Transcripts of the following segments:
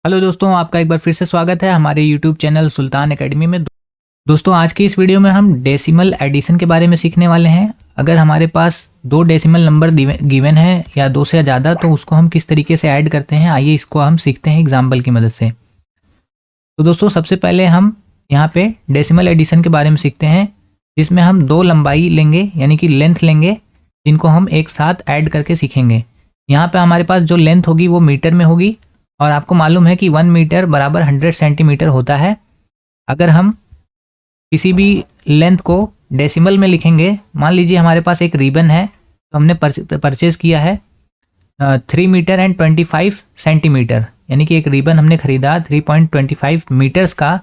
Hello दोस्तों, आपका एक बार फिर से स्वागत है हमारे यूट्यूब चैनल सुल्तान एकेडमी में। दोस्तों, आज की इस वीडियो में हम डेसिमल एडिशन के बारे में सीखने वाले हैं। अगर हमारे पास दो डेसिमल नंबर गिवन है या दो से ज़्यादा, तो उसको हम किस तरीके से ऐड करते हैं, आइए इसको हम सीखते हैं एग्जाम्पल की मदद से। तो दोस्तों, सबसे पहले हम यहाँ पे डेसिमल एडिशन के बारे में सीखते हैं, जिसमें हम दो लंबाई लेंगे यानी कि लेंथ लेंगे, जिनको हम एक साथ ऐड करके सीखेंगे। यहाँ पे हमारे पास जो लेंथ होगी वो मीटर में होगी, और आपको मालूम है कि 1 मीटर बराबर 100 सेंटीमीटर होता है। अगर हम किसी भी लेंथ को डेसिमल में लिखेंगे, मान लीजिए हमारे पास एक रिबन है, तो हमने परचेज किया है 3 मीटर एंड 25 सेंटीमीटर, यानी कि एक रिबन हमने खरीदा 3.25 मीटर्स का,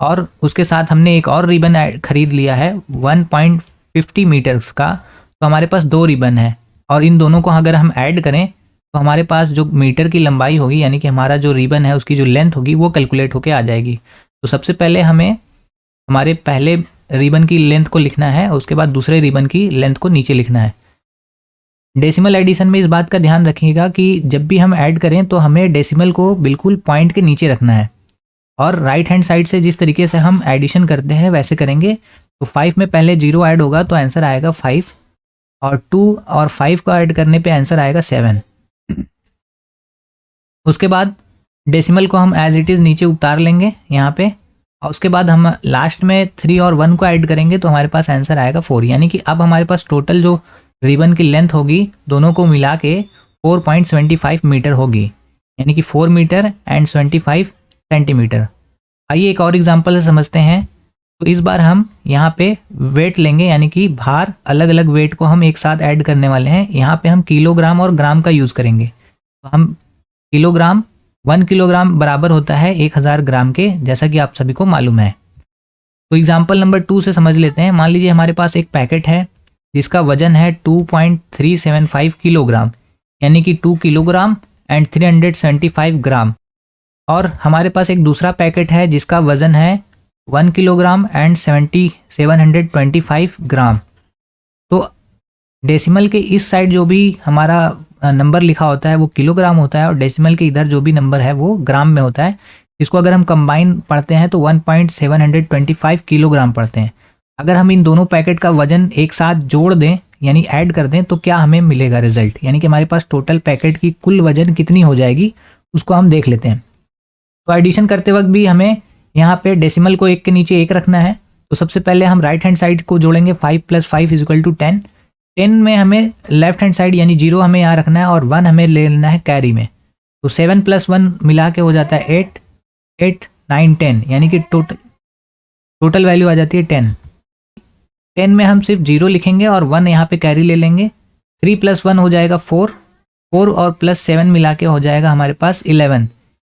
और उसके साथ हमने एक और रिबन खरीद लिया है 1.50 मीटर्स का। तो हमारे पास दो रिबन है, और इन दोनों को अगर हम ऐड करें तो हमारे पास जो मीटर की लंबाई होगी, यानी कि हमारा जो रिबन है उसकी जो लेंथ होगी वो कैलकुलेट होके आ जाएगी। तो सबसे पहले हमें हमारे पहले रिबन की लेंथ को लिखना है, उसके बाद दूसरे रिबन की लेंथ को नीचे लिखना है। डेसिमल एडिशन में इस बात का ध्यान रखिएगा कि जब भी हम ऐड करें तो हमें डेसिमल को बिल्कुल पॉइंट के नीचे रखना है, और राइट हैंड साइड से जिस तरीके से हम एडिशन करते हैं वैसे करेंगे। तो 5 में पहले 0 ऐड होगा तो आंसर आएगा 5, और 2 और 5 को ऐड करने पे आंसर आएगा 7। उसके बाद डेसिमल को हम एज इट इज़ नीचे उतार लेंगे यहाँ पे, और उसके बाद हम लास्ट में 3 और 1 को ऐड करेंगे तो हमारे पास आंसर आएगा 4। यानी कि अब हमारे पास टोटल जो रिबन की लेंथ होगी दोनों को मिला के 4.75 मीटर होगी, यानी कि 4 मीटर एंड 75 सेंटीमीटर। आइए एक और एग्जांपल से समझते हैं। तो इस बार हम यहाँ पे वेट लेंगे, यानी कि भार, अलग अलग वेट को हम एक साथ ऐड करने वाले हैं। यहाँ पे हम किलोग्राम और ग्राम का यूज़ करेंगे। तो हम किलोग्राम, 1 किलोग्राम बराबर होता है 1000 ग्राम के, जैसा कि आप सभी को मालूम है। तो एग्जाम्पल नंबर 2 से समझ लेते हैं। मान लीजिए हमारे पास एक पैकेट है जिसका वजन है 2.375 किलोग्राम, यानी कि 2 किलोग्राम एंड 375 ग्राम। और हमारे पास एक दूसरा पैकेट है जिसका वजन है 1 किलोग्राम एंड 725 ग्राम। तो डेसिमल के इस साइड जो भी हमारा नंबर लिखा होता है वो किलोग्राम होता है, और डेसिमल के इधर जो भी नंबर है वो ग्राम में होता है। इसको अगर हम कंबाइन पढ़ते हैं तो 1.725 किलोग्राम पढ़ते हैं। अगर हम इन दोनों पैकेट का वजन एक साथ जोड़ दें, यानी ऐड कर दें, तो क्या हमें मिलेगा रिजल्ट, यानी कि हमारे पास टोटल पैकेट की कुल वजन कितनी हो जाएगी, उसको हम देख लेते हैं। तो एडिशन करते वक्त भी हमें यहाँ पे डेसिमल को एक के नीचे एक रखना है। तो सबसे पहले हम राइट हैंड साइड को जोड़ेंगे, 5 + 5 = 10। 10 में हमें लेफ्ट हैंड साइड यानी 0 हमें यहाँ रखना है, और 1 हमें ले लेना है कैरी में। तो 7 + 1 मिला के हो जाता है 8, 8, 9, 10, यानी कि टोटल वैल्यू आ जाती है 10। 10 में हम सिर्फ 0 लिखेंगे और 1 यहाँ पे कैरी ले लेंगे। 3 + 1 हो जाएगा 4, 4 और +7 मिला के हो जाएगा हमारे पास 11।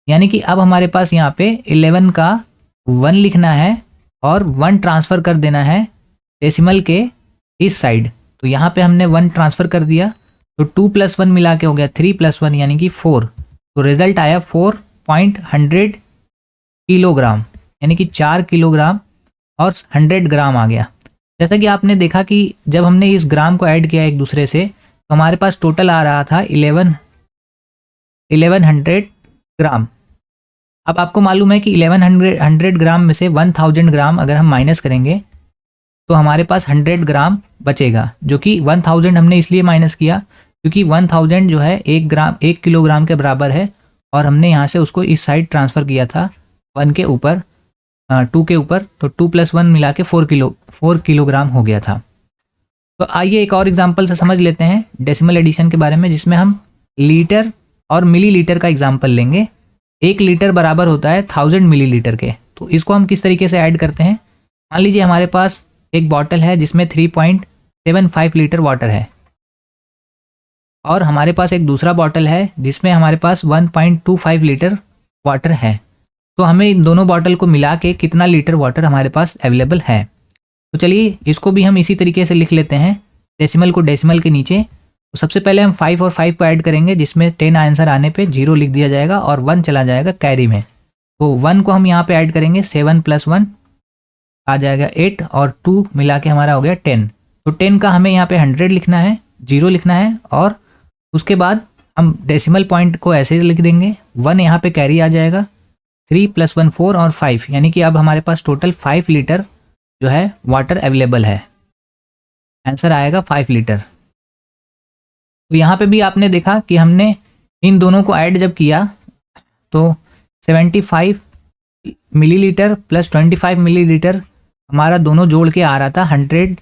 यानी कि अब हमारे पास यहाँ पे 11 का 1 लिखना है और 1 ट्रांसफ़र कर देना है डेसिमल के इस साइड। तो यहाँ पे हमने 1 ट्रांसफ़र कर दिया, तो 2 + 1 मिला के हो गया 3 + 1 यानी कि 4। तो रिजल्ट आया 4.100 किलोग्राम, यानी कि 4 किलोग्राम और 100 ग्राम आ गया। जैसा कि आपने देखा कि जब हमने इस ग्राम को ऐड किया एक दूसरे से, तो हमारे पास टोटल आ रहा था 1100 ग्राम। अब आपको मालूम है कि 1100 ग्राम में से 1000 ग्राम अगर हम माइनस करेंगे तो हमारे पास 100 ग्राम बचेगा, जो कि 1000 हमने इसलिए माइनस किया क्योंकि 1000 जो है 1 किलोग्राम के बराबर है, और हमने यहाँ से उसको इस साइड ट्रांसफ़र किया था 1 के ऊपर, 2 के ऊपर। तो 2 + 1 मिला के 4 किलोग्राम हो गया था। तो आइए एक और एग्जाम्पल से समझ लेते हैं डेसिमल एडिशन के बारे में, जिसमें हम लीटर और मिलीलीटर का एग्जाम्पल लेंगे। 1 लीटर बराबर होता है 1000 मिलीलीटर के। तो इसको हम किस तरीके से ऐड करते हैं। मान लीजिए हमारे पास एक बॉटल है जिसमें 3.75 लीटर वाटर है, और हमारे पास एक दूसरा बॉटल है जिसमें हमारे पास 1.25 लीटर वाटर है। तो हमें इन दोनों बॉटल को मिला के कितना लीटर वाटर हमारे पास अवेलेबल है। तो चलिए इसको भी हम इसी तरीके से लिख लेते हैं, डेसिमल को डेसिमल के नीचे। तो सबसे पहले हम 5 और 5 को ऐड करेंगे, जिसमें 10 आंसर आने पे 0 लिख दिया जाएगा और 1 चला जाएगा कैरी में। तो 1 को हम यहाँ पे ऐड करेंगे, 7 + 1 आ जाएगा 8, और 2 मिला के हमारा हो गया 10। तो 10 का हमें यहाँ पे 100 लिखना है, 0 लिखना है, और उसके बाद हम डेसिमल पॉइंट को ऐसे लिख देंगे, 1 यहाँ पे कैरी आ जाएगा, 3 + 1 4 और 5, यानी कि अब हमारे पास टोटल 5 लीटर जो है वाटर अवेलेबल है। आंसर आएगा 5 लीटर। तो यहाँ पे भी आपने देखा कि हमने इन दोनों को ऐड जब किया तो 75 मिलीलीटर प्लस 25 मिलीलीटर हमारा दोनों जोड़ के आ रहा था 100।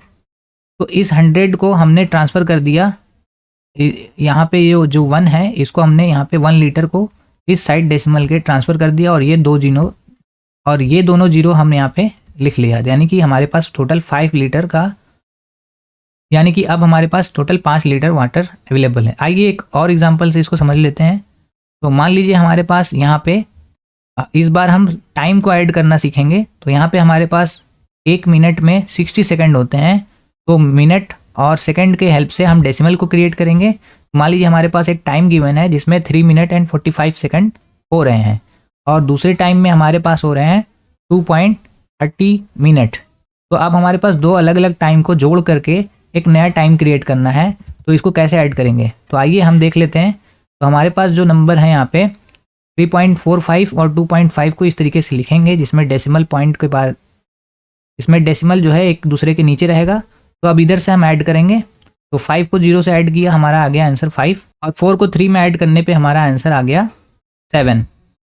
तो इस 100 को हमने ट्रांसफ़र कर दिया यहाँ पे, ये जो 1 है इसको हमने यहाँ पे 1 लीटर को इस साइड डेसिमल के ट्रांसफ़र कर दिया, और ये दोनों जीरो हमने यहाँ पे लिख लिया, यानी कि हमारे पास टोटल 5 लीटर का, यानी कि अब हमारे पास टोटल 5 लीटर वाटर अवेलेबल है। आइए एक और एग्जांपल से इसको समझ लेते हैं। तो मान लीजिए हमारे पास यहाँ पे इस बार हम टाइम को ऐड करना सीखेंगे। तो यहाँ पे हमारे पास 1 मिनट में 60 सेकंड होते हैं, तो मिनट और सेकंड के हेल्प से हम डेसिमल को क्रिएट करेंगे। मान लीजिए हमारे पास एक टाइम गिवन है जिसमें 3 मिनट एंड 45 सेकंड हो रहे हैं, और दूसरे टाइम में हमारे पास हो रहे हैं 2.30 मिनट। तो अब हमारे पास दो अलग अलग टाइम को जोड़ करके एक नया टाइम क्रिएट करना है, तो इसको कैसे ऐड करेंगे, तो आइए हम देख लेते हैं। तो हमारे पास जो नंबर है यहाँ पे 3.45 और 2.5 को इस तरीके से लिखेंगे, जिसमें डेसिमल पॉइंट के बाद इसमें डेसिमल जो है एक दूसरे के नीचे रहेगा। तो अब इधर से हम ऐड करेंगे, तो 5 को 0 से ऐड किया, हमारा आ गया आंसर 5, और 4 को 3 में ऐड करने पे हमारा आंसर आ गया 7।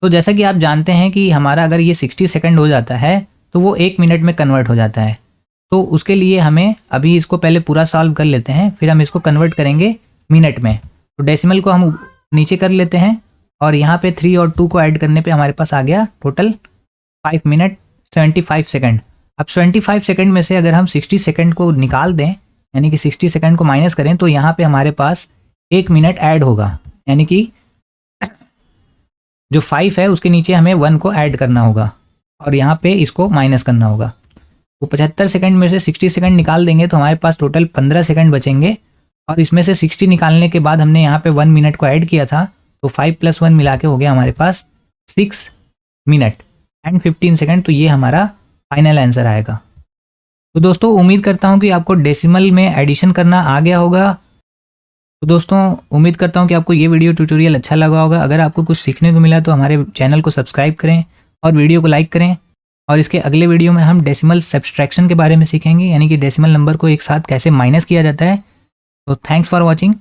तो जैसा कि आप जानते हैं कि हमारा अगर ये 60 सेकंड हो जाता है तो वो 1 मिनट में कन्वर्ट हो जाता है। तो उसके लिए हमें अभी इसको पहले पूरा सॉल्व कर लेते हैं, फिर हम इसको कन्वर्ट करेंगे मिनट में। तो डेसिमल को हम नीचे कर लेते हैं, और यहाँ पे 3 और 2 को ऐड करने पे हमारे पास आ गया टोटल 5 मिनट 75 सेकंड। अब 75 सेकंड में से अगर हम 60 सेकंड को निकाल दें, यानी कि 60 सेकंड को माइनस करें, तो यहाँ पे हमारे पास 1 मिनट ऐड होगा, यानी कि जो 5 है उसके नीचे हमें 1 को ऐड करना होगा, और यहाँ पे इसको माइनस करना होगा। तो 75 सेकंड में से 60 सेकंड निकाल देंगे तो हमारे पास टोटल 15 सेकंड बचेंगे, और इसमें से 60 निकालने के बाद हमने यहाँ पे 1 मिनट को ऐड किया था, तो 5 + 1 मिला के हो गया हमारे पास 6 मिनट एंड 15 सेकंड। तो ये हमारा फाइनल आंसर आएगा। तो दोस्तों उम्मीद करता हूँ कि आपको डेसिमल में एडिशन करना आ गया होगा। तो दोस्तों उम्मीद करता हूँ कि आपको ये वीडियो ट्यूटोरियल अच्छा लगा होगा। अगर आपको कुछ सीखने को मिला तो हमारे चैनल को सब्सक्राइब करें और वीडियो को लाइक करें, और इसके अगले वीडियो में हम डेसिमल सब्सट्रैक्शन के बारे में सीखेंगे, यानी कि डेसिमल नंबर को एक साथ कैसे माइनस किया जाता है। तो थैंक्स फॉर वॉचिंग।